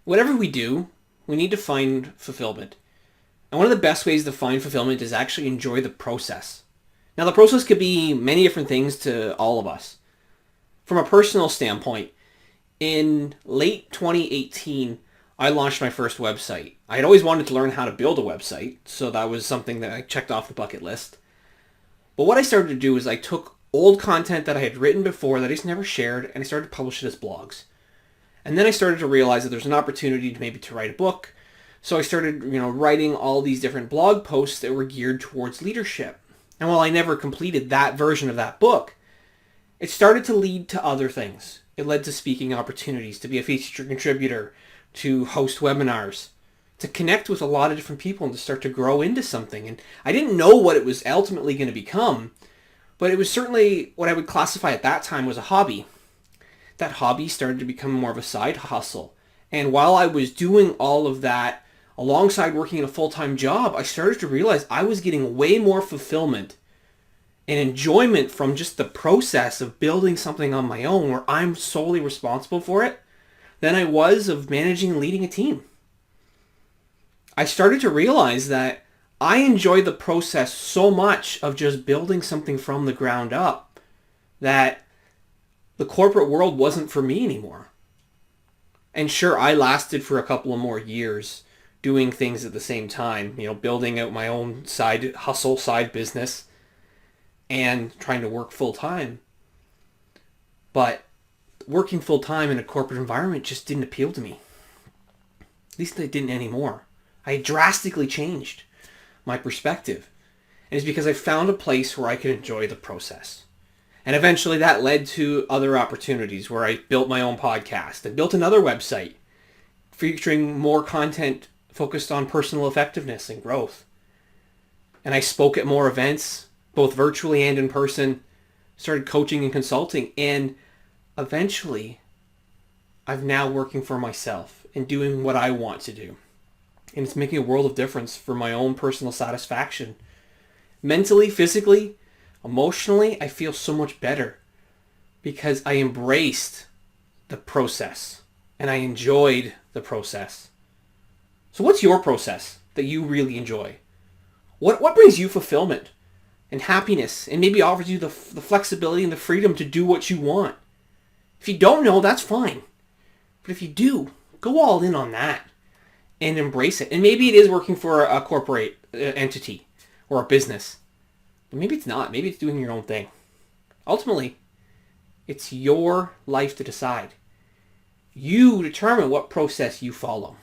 Whatever we do, we need to find fulfillment. And one of the best ways to find fulfillment is actually enjoy the process. Now, the process could be many different things to all of us. From a personal standpoint, in late 2018, I launched my first website. I had always wanted to learn how to build a website, so that was something that I checked off the bucket list. But what I started to do is I took old content that I had written before that I just never shared, and I started to publish it as blogs. And then I started to realize that there's an opportunity to maybe to write a book. So I started, writing all these different blog posts that were geared towards leadership. And while I never completed that version of that book, it started to lead to other things. It led to speaking opportunities, to be a featured contributor, to host webinars, to connect with a lot of different people and to start to grow into something. And I didn't know what it was ultimately going to become, but it was certainly what I would classify at that time was a hobby. That hobby started to become more of a side hustle. And while I was doing all of that alongside working in a full-time job, I started to realize I was getting way more fulfillment and enjoyment from just the process of building something on my own where I'm solely responsible for it than I was of managing and leading a team. I started to realize that I enjoy the process so much of just building something from the ground up that the corporate world wasn't for me anymore. And sure, I lasted for a couple of more years doing things at the same time, building out my own side hustle, side business, and trying to work full time. But working full time in a corporate environment just didn't appeal to me. At least it didn't anymore. I drastically changed my perspective. And it's because I found a place where I could enjoy the process. And eventually that led to other opportunities where I built my own podcast and built another website featuring more content focused on personal effectiveness and growth. And I spoke at more events, both virtually and in person, started coaching and consulting, and eventually I'm now working for myself and doing what I want to do. And it's making a world of difference for my own personal satisfaction. Mentally, physically, emotionally, I feel so much better because I embraced the process and I enjoyed the process. So what's your process that you really enjoy? What brings you fulfillment and happiness and maybe offers you the flexibility and the freedom to do what you want? If you don't know, that's fine. But if you do, go all in on that and embrace it. And maybe it is working for a corporate entity or a business. But maybe it's not. Maybe it's doing your own thing. Ultimately, it's your life to decide. You determine what process you follow.